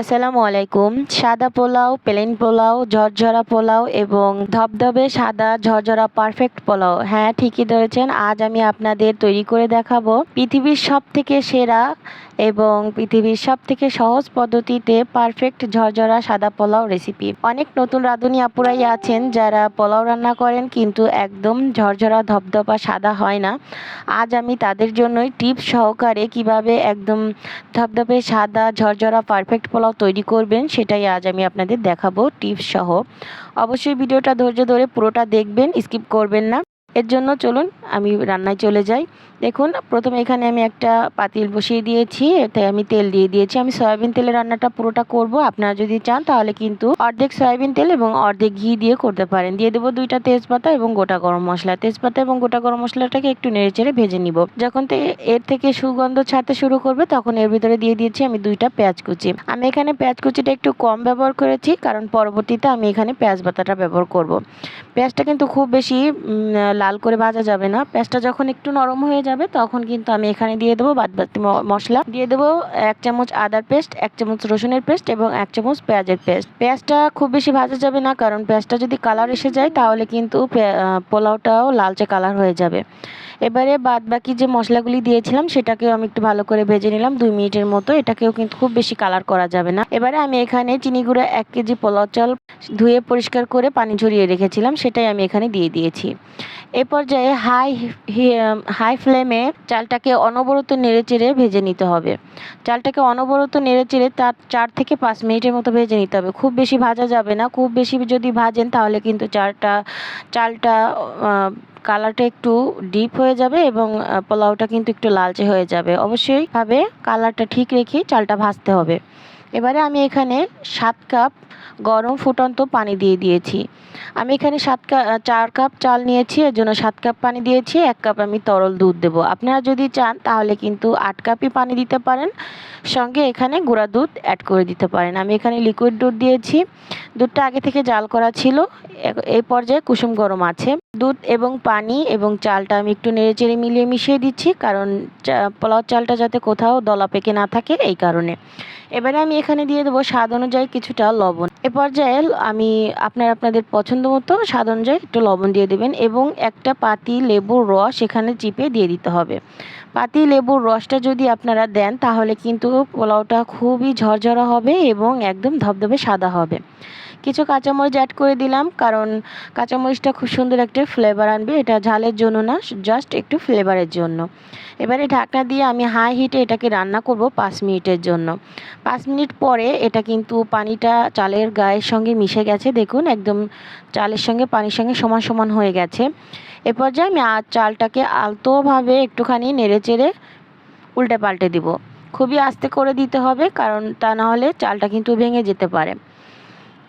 আসসালামু আলাইকুম। সাদা পোলাও, প্লেন পোলাও, ঝরঝরা পোলাও এবং ধবধবে সাদা ঝরঝরা পারফেক্ট পোলাও। হ্যাঁ, ঠিকই ধরেছেন। আজ আমি আপনাদের তৈরি করে দেখাবো পৃথিবীর সবথেকে সেরা এবং পৃথিবীর সবথেকে সহজ পদ্ধতিতে পারফেক্ট ঝরঝরা সাদা পোলাও রেসিপি। অনেক নতুন রাঁধুনি আপুরাই আছেন যারা পোলাও রান্না করেন কিন্তু একদম ঝরঝরা ধবধবা সাদা হয় না। আজ আমি তাদের জন্যই টিপস সহকারে কিভাবে একদম ধবধবে সাদা ঝরঝরা পারফেক্ট পোলাও তৈরি করবেন সেটাই আজ আমি আপনাদের দেখাবো টিপস সহ। অবশ্যই ভিডিওটা ধৈর্য ধরে পুরোটা দেখবেন, স্কিপ করবেন না। এর জন্য চলুন আমি রান্নায় চলে যাই। দেখুন, প্রথমে এখানে আমি একটা পাতিল বসিয়ে দিয়েছি, এতে আমি তেল দিয়ে দিয়েছি। আমি সয়াবিন তেলে রান্নাটা পুরোটা করব। আপনারা যদি চান তাহলে কিন্তু অর্ধেক সয়াবিন তেল এবং অর্ধেক ঘি দিয়ে করতে পারেন। দিয়ে দেবো 2টা তেজপাতা এবং গোটা গরম মশলা। তেজপাতা এবং গোটা গরম মশলাটাকে একটু নেড়েচেড়ে ভেজে নিব। যখন এর থেকে সুগন্ধ ছাড়তে শুরু করবে তখন এর ভিতরে দিয়ে দিয়েছি আমি 2টা পেঁয়াজ কুচি। আমি এখানে পেঁয়াজ কুচিটা একটু কম ব্যবহার করেছি কারণ পরবর্তীতে আমি এখানে পেঁয়াজ বাটাটা ব্যবহার করব। পেঁয়াজটা কিন্তু খুব বেশি লাল করে ভাজা যাবে না। পেঁয়াজটা যখন একটু নরম হয়ে যাবে তখন কিন্তু আমি এখানে দিয়ে দেবো বাদবাকি মশলা। দিয়ে দেবো 1 চামচ আদার পেস্ট, 1 চামচ রসুনের পেস্ট এবং 1 চামচ পেঁয়াজের পেস্ট। পেঁয়াজটা খুব বেশি ভাজা যাবে না কারণ পেঁয়াজটা যদি কালার এসে যায় তাহলে কিন্তু পোলাওটাও লালচে কালার হয়ে যাবে। এবারে বাদবাকি যে মশলাগুলি দিয়েছিলাম সেটাকেও আমি একটু ভালো করে ভেজে নিলাম 2 মিনিটের মতো। এটাকেও কিন্তু খুব বেশি কালার করা যাবে না। এবারে আমি এখানে চিনি গুঁড়া 1 কেজি পোলাও চাল ধুয়ে পরিষ্কার করে পানি ঝরিয়ে রেখেছিলাম, সেটাই আমি এখানে দিয়ে দিয়েছি। এ পর্যায়ে হাই ফ্লেমে চালটাকে অনবরত নেড়েচেড়ে ভেজে নিতে হবে। চালটাকে অনবরত নেড়েচেড়ে তার 4 থেকে 5 মিনিটের মতো ভেজে নিতে হবে। খুব বেশি ভাজা যাবে না। খুব বেশি যদি ভাজেন তাহলে কিন্তু চালটা কালারটা একটু ডিপ হয়ে যাবে এবং পোলাওটা কিন্তু একটু লালচে হয়ে যাবে। অবশ্যই ভাবে কালারটা ঠিক রেখে চালটা ভাজতে হবে। এবারে আমি এখানে 7 কাপ গরম ফুটন্ত পানি দিয়ে দিয়েছি। আমি এখানে 4 কাপ চাল নিয়েছি, এর জন্য 7 কাপ পানি দিয়েছি। 1 কাপ আমি তরল দুধ দেবো। আপনারা যদি চান তাহলে কিন্তু 8 কাপই পানি দিতে পারেন, সঙ্গে এখানে গুঁড়া দুধ অ্যাড করে দিতে পারেন। আমি এখানে লিকুইড দুধ দিয়েছি। দুধটা আগে থেকে জাল করা ছিল। এই পর্যায়ে কুসুম গরম আছে। দুধ এবং পানি এবং চালটা আমি একটু নেড়েচেড়ে মিলিয়ে মিশিয়ে দিচ্ছি কারণ পোলাও চালটা যাতে কোথাও দলা পেকে না থাকে এই কারণে। এবারে আমি এখানে দিয়ে দেবো স্বাদ অনুযায়ী কিছুটা লবণ। এ পর্যায়ে আমি আপনাদের পছন্দ মতো স্বাদ অনুযায়ী একটু লবণ দিয়ে দেবেন এবং একটা পাতি লেবুর রস এখানে চিপে দিয়ে দিতে হবে। পাতি লেবুর রসটা যদি আপনারা দেন তাহলে কিন্তু পোলাওটা খুবই ঝরঝরা হবে এবং একদম ধবধবে সাদা হবে। কিছু কাঁচামরিচ অ্যাড করে দিলাম কারণ কাঁচামরিচটা খুব সুন্দর একটা ফ্লেভার আনবে। এটা ঝালের জন্য না, জাস্ট একটু ফ্লেভারের জন্য। এবারে ঢাকনা দিয়ে আমি হাই হিটে এটাকে রান্না করব 5 মিনিটের জন্য। 5 মিনিট পরে এটা কিন্তু পানিটা চালের গায়ের সঙ্গে মিশে গেছে। দেখুন, একদম চালের সঙ্গে পানির সঙ্গে সমান সমান হয়ে গেছে। এ পর্যায়ে আমি চালটাকে আলতোভাবে একটুখানি নেড়েচেড়ে উল্টে পাল্টে দিব। খুবই আস্তে করে দিতে হবে কারণ তা না হলে চালটা কিন্তু ভেঙে যেতে পারে।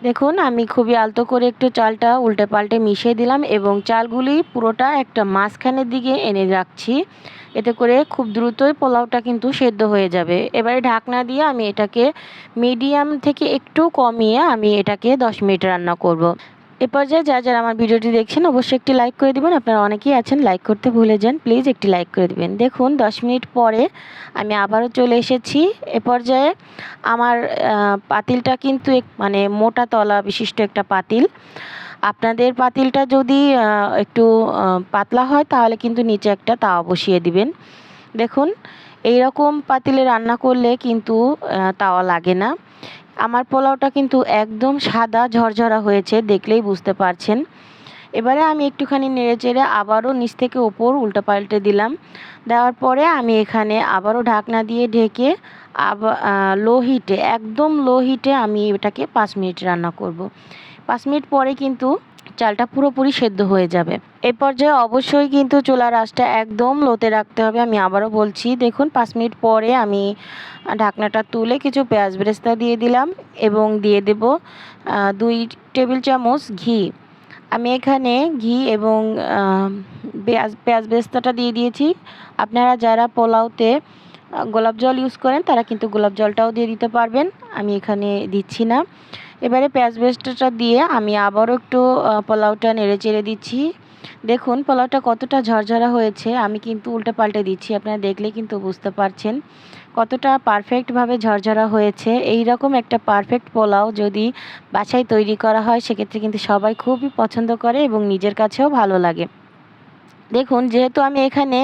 দেখুন, আমি খুবই আলতো করে একটু চালটা উল্টে পাল্টে মিশিয়ে দিলাম এবং চালগুলি পুরোটা একটা মাঝখানের দিকে এনে রাখছি। এতে করে খুব দ্রুতই পোলাওটা কিন্তু সেদ্ধ হয়ে যাবে। এবারে ঢাকনা দিয়ে আমি এটাকে মিডিয়াম থেকে একটু কমিয়ে আমি এটাকে 10 মিনিট রান্না করব। এ পর্যায়ে যারা আমার ভিডিওটি দেখছেন অবশ্যই একটি লাইক করে দিবেন। আপনারা অনেকেই আছেন লাইক করতে ভুলে যান, প্লিজ একটি লাইক করে দিবেন। দেখুন, 10 মিনিট পরে আমি আবারও চলে এসেছি। এ পর্যায়ে আমার পাতিলটা কিন্তু মানে মোটা তলা বিশিষ্ট একটা পাতিল। আপনাদের পাতিলটা যদি একটু পাতলা হয় তাহলে কিন্তু নিচে একটা তাওয়া বসিয়ে দিবেন। দেখুন, এই রকম পাতিলে রান্না করলে কিন্তু তাওয়া লাগে না। আমার পোলাওটা কিন্তু একদম সাদা ঝরঝরা হয়েছে, দেখলেই বুঝতে পারছেন। এবারে আমি একটুখানি নেড়েচেড়ে আবারও নিচ থেকে ওপর উল্টোপাল্টে দিলাম। দেওয়ার পরে আমি এখানে আবারও ঢাকনা দিয়ে ঢেকে লো হিটে, একদম লো হিটে আমি এটাকে 5 মিনিট রান্না করব। 5 মিনিট পরে কিন্তু চালটা পুরোপুরি সেদ্ধ হয়ে যাবে। এ পর্যায়ে অবশ্যই কিন্তু চুলার আঁচটা একদম লোতে রাখতে হবে। আমি আবারও বলছি, দেখুন 5 মিনিট পরে আমি ঢাকনাটা তুলে কিছু পেঁয়াজ বেরেস্তা দিয়ে দিলাম এবং দিয়ে দেব 2 টেবিল চামচ ঘি। আমি এখানে ঘি এবং পেঁয়াজ বেরেস্তাটা দিয়ে দিয়েছি। আপনারা যারা পোলাওতে গোলাপ জল ইউজ করেন তারা কিন্তু গোলাপ জলটাও দিয়ে দিতে পারবেন, আমি এখানে দিচ্ছি না। এবারে পেঁয়াজ বেরেস্তাটা দিয়ে আমি আবারও একটু পোলাওটা নেড়েচেড়ে দিচ্ছি। দেখুন পোলাওটা কতটা ঝরঝরা হয়েছে। আমি কিন্তু উল্টে পাল্টে দিচ্ছি, আপনারা দেখলে কিন্তু বুঝতে পারছেন। কতটা পারফেক্টভাবে ঝরঝরা হয়েছে। এই রকম একটা পারফেক্ট পোলাও যদি বাসায় তৈরি করা হয় সেক্ষেত্রে কিন্তু সবাই খুবই পছন্দ করে এবং নিজের কাছেও ভালো লাগে। দেখুন, যেহেতু আমি এখানে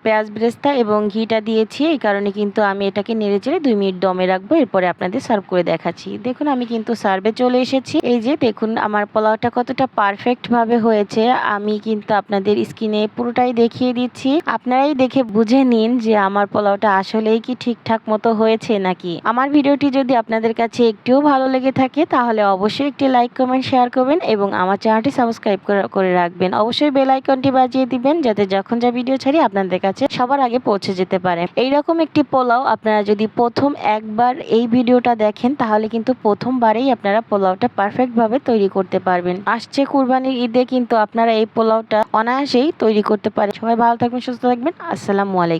পেঁয়াজ বেরেস্তা এবং ঘিটা দিয়েছি, এই কারণে কিন্তু আমি এটাকে নেড়েচেড়ে 2 মিনিট দমে রাখবো। এরপরে আপনাদের সার্ভ করে দেখাচ্ছি। দেখুন, আমি কিন্তু সার্ভে চলে এসেছি। এই যে দেখুন আমার পোলাওটা কতটা পারফেক্টভাবে হয়েছে। আমি কিন্তু আপনাদের স্ক্রিনে পুরোটাই দেখিয়ে দিচ্ছি। আপনারাই দেখে বুঝে নিন যে আমার পোলাওটা আসলেই কি ঠিকঠাক মতো হয়েছে নাকি। আমার ভিডিওটি যদি আপনাদের কাছে একটুও ভালো লেগে থাকে তাহলে অবশ্যই একটি লাইক, কমেন্ট, শেয়ার করবেন এবং আমার চ্যানেলটি সাবস্ক্রাইব করে রাখবেন। অবশ্যই বেল আইকনটি বাজিয়ে দিবেন যাতে যখন যা ভিডিও ছাড়ি আপনাদের কাছে সবার আগে পৌঁছে যেতে পারে। এইরকম একটি পোলাও আপনারা যদি প্রথম একবার এই ভিডিওটা দেখেন তাহলে কিন্তু প্রথমবারেই আপনারা পোলাওটা পারফেক্টভাবে তৈরি করতে পারবেন। আসছে কুরবানির ঈদে কিন্তু আপনারা এই পোলাওটা অনায়াসেই তৈরি করতে পারেন। সবাই ভালো থাকবেন, সুস্থ থাকবেন। আসসালামু আলাইকুম।